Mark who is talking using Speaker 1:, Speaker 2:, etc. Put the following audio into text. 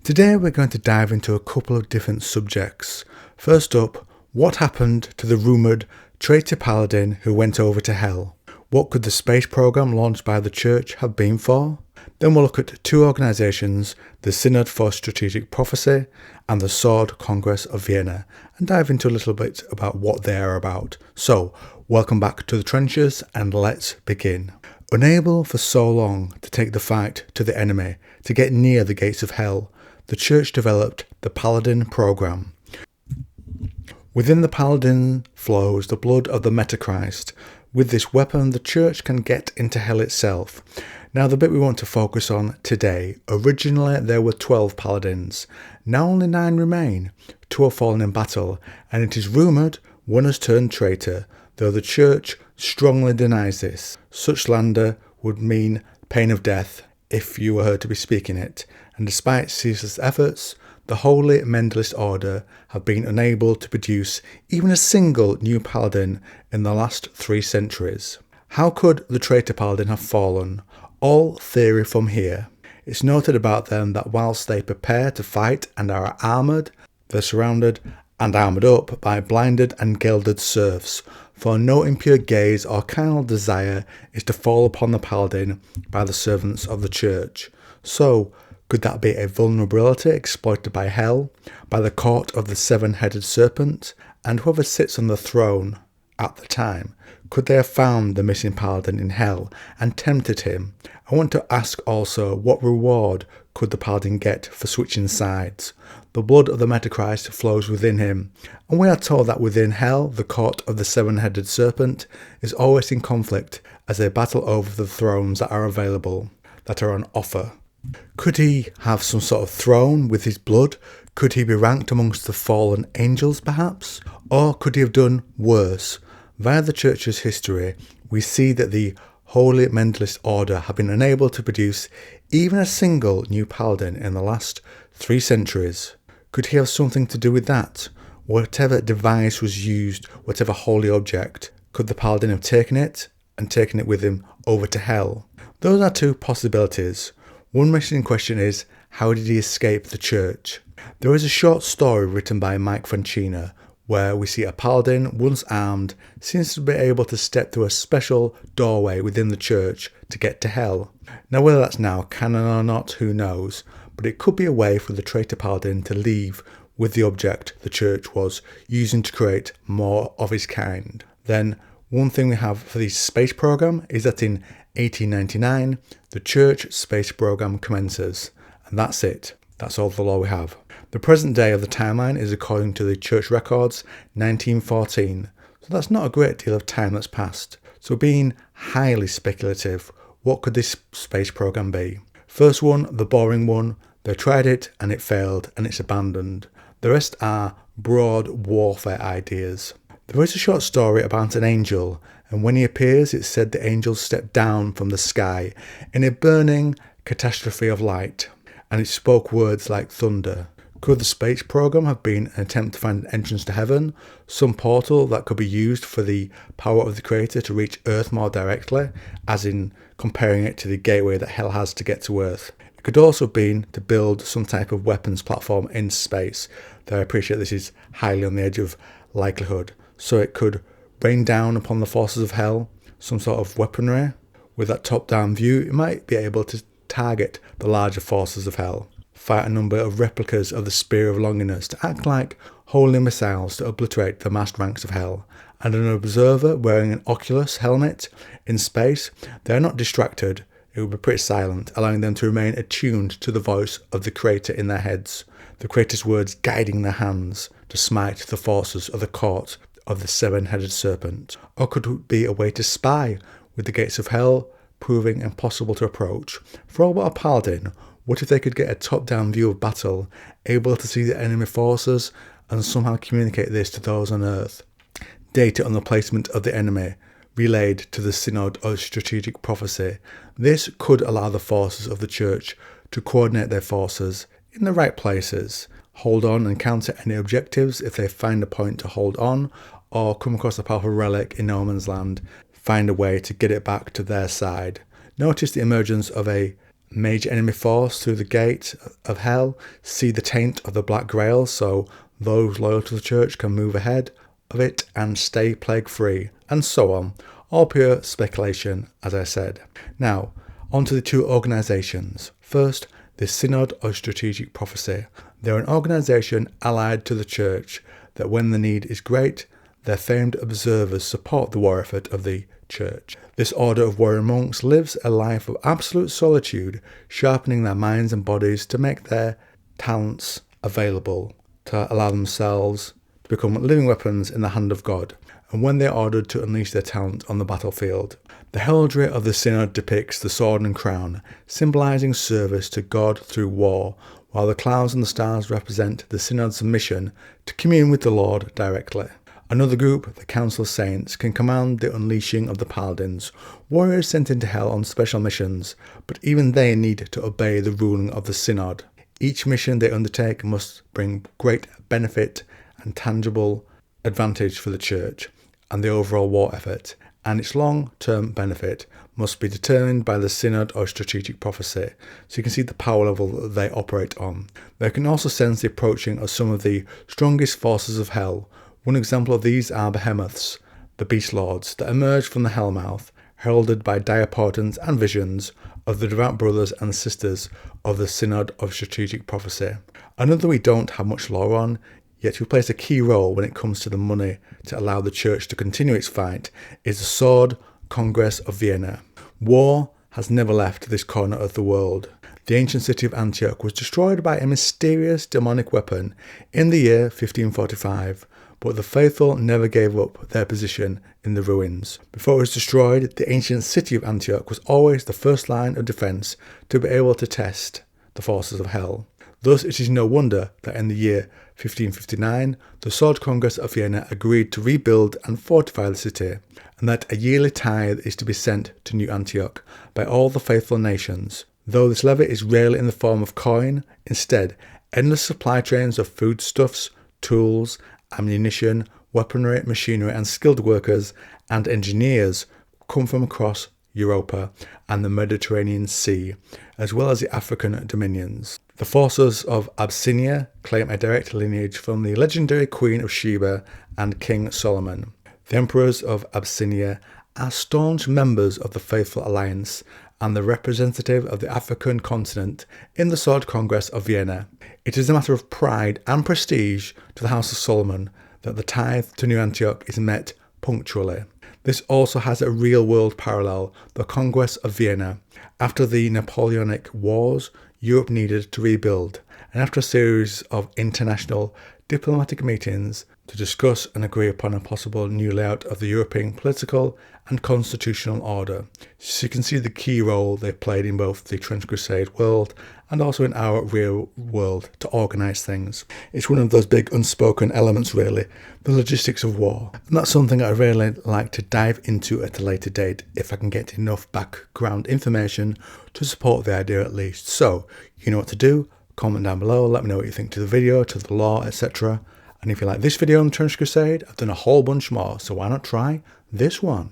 Speaker 1: Today we're going to dive into a couple of different subjects. First up, what happened to the rumoured Traitor Paladin who went over to hell? What could the space program launched by the church have been for? Then we'll look at two organisations, the Synod for Strategic Prophecy and the Sword Congress of Vienna, and dive into a little bit about what they are about. So, welcome back to the trenches and let's begin. Unable for so long to take the fight to the enemy, to get near the gates of hell, the church developed the Paladin program. Within the Paladin flows the blood of the Metachrist. With this weapon, the church can get into hell itself. Now, the bit we want to focus on today. Originally, there were 12 Paladins. Now only 9 remain. 2 have fallen in battle, and it is rumoured one has turned traitor, though the church strongly denies this. Such slander would mean pain of death if you were heard to be speaking it, and despite ceaseless efforts, the Holy Mentalist Order have been unable to produce even a single new Paladin in the last 3 centuries. How could the Traitor Paladin have fallen? All theory from here. It's noted about them that whilst they prepare to fight and are armoured, they're surrounded and armoured up by blinded and gilded serfs, for no impure gaze or carnal desire is to fall upon the Paladin by the servants of the church. So, could that be a vulnerability exploited by hell, by the court of the 7-headed serpent, and whoever sits on the throne at the time? Could they have found the missing Paladin in hell and tempted him? I want to ask also, what reward could the Paladin get for switching sides? The blood of the Metachrist flows within him, and we are told that within hell, the court of the 7-headed serpent is always in conflict as they battle over the thrones that are available, that are on offer. Could he have some sort of throne with his blood? Could he be ranked amongst the fallen angels perhaps? Or could he have done worse? Via the church's history, we see that the Holy Mentalist Order have been unable to produce even a single new Paladin in the last 3 centuries. Could he have something to do with that? Whatever device was used, whatever holy object, could the Paladin have taken it and taken it with him over to hell? Those are 2 possibilities. One missing question is, how did he escape the church? There is a short story written by Mike Francina where we see a Paladin, once armed, seems to be able to step through a special doorway within the church to get to hell. Now, whether that's now canon or not, who knows, but it could be a way for the Traitor Paladin to leave with the object the church was using to create more of his kind. Then, one thing we have for the space program is that in 1899, the church space program commences, and that's it. That's all the law we have. The present day of the timeline is according to the church records 1914, so that's not a great deal of time that's passed. So being highly speculative, what could this space program be? First one, the boring one, they tried it and it failed and it's abandoned. The rest are broad warfare ideas. There is a short story about an angel, and when he appears it's said the angel stepped down from the sky in a burning catastrophe of light, and it spoke words like thunder. Could the space program have been an attempt to find an entrance to heaven, some portal that could be used for the power of the Creator to reach Earth more directly, as in comparing it to the gateway that hell has to get to Earth? It could also have been to build some type of weapons platform in space, though I appreciate this is highly on the edge of likelihood. So it could rain down upon the forces of hell some sort of weaponry. With that top-down view, it might be able to target the larger forces of hell, fight a number of replicas of the Spear of Longinus to act like holy missiles to obliterate the massed ranks of hell, and an observer wearing an Oculus helmet in space, they are not distracted, it would be pretty silent, allowing them to remain attuned to the voice of the Creator in their heads, the Creator's words guiding their hands to smite the forces of the court of the 7-headed serpent. Or could it be a way to spy, with the gates of hell proving impossible to approach? For all but a Paladin, what if they could get a top-down view of battle, able to see the enemy forces and somehow communicate this to those on Earth? Data on the placement of the enemy relayed to the Synod of Strategic Prophecy. This could allow the forces of the church to coordinate their forces in the right places, hold on and counter any objectives if they find a point to hold on, or come across a powerful relic in no man's land, find a way to get it back to their side. Notice the emergence of a major enemy force through the gate of hell see the taint of the Black Grail, so those loyal to the church can move ahead of it and stay plague free, and so on. All pure speculation, as I said. Now, on to the two organisations. First, the Synod of Strategic Prophecy. They're an organisation allied to the church that when the need is great, their famed observers support the war effort of the church. This order of warrior monks lives a life of absolute solitude, sharpening their minds and bodies to make their talents available, to allow themselves to become living weapons in the hand of God, and when they are ordered to unleash their talent on the battlefield. The heraldry of the Synod depicts the sword and crown, symbolising service to God through war, while the clouds and the stars represent the Synod's mission to commune with the Lord directly. Another group, the Council of Saints, can command the unleashing of the Paladins, warriors sent into hell on special missions, but even they need to obey the ruling of the Synod. Each mission they undertake must bring great benefit and tangible advantage for the Church and the overall war effort, and its long-term benefit must be determined by the Synod of Strategic Prophecy, so you can see the power level that they operate on. They can also sense the approaching of some of the strongest forces of hell. One example of these are behemoths, the beast lords, that emerge from the hellmouth, heralded by dire portents and visions of the devout brothers and sisters of the Synod of Strategic Prophecy. Another we don't have much lore on, yet who plays a key role when it comes to the money to allow the church to continue its fight, is the Sword Congress of Vienna. War has never left this corner of the world. The ancient city of Antioch was destroyed by a mysterious demonic weapon in the year 1545, but the faithful never gave up their position in the ruins. Before it was destroyed, the ancient city of Antioch was always the first line of defence to be able to test the forces of hell. Thus, it is no wonder that in the year 1559, the Sword Congress of Vienna agreed to rebuild and fortify the city, and that a yearly tithe is to be sent to New Antioch by all the faithful nations. Though this levy is rarely in the form of coin, instead, endless supply trains of foodstuffs, tools, ammunition, weaponry, machinery, and skilled workers and engineers come from across Europa and the Mediterranean Sea, as well as the African dominions. The forces of Abyssinia claim a direct lineage from the legendary Queen of Sheba and King Solomon. The emperors of Abyssinia are staunch members of the Faithful Alliance and the representative of the African continent in the Sword Congress of Vienna. It is a matter of pride and prestige to the House of Solomon that the tithe to New Antioch is met punctually. This also has a real-world parallel, the Congress of Vienna. After the Napoleonic Wars, Europe needed to rebuild, and after a series of international diplomatic meetings to discuss and agree upon a possible new layout of the European political and constitutional order. So you can see the key role they played in both the Trench Crusade world and also in our real world to organise things. It's one of those big unspoken elements really, the logistics of war. And that's something I really like to dive into at a later date if I can get enough background information to support the idea at least. So, you know what to do, comment down below, let me know what you think to the video, to the lore, etc. And if you like this video on the Trench Crusade, I've done a whole bunch more, so why not try this one?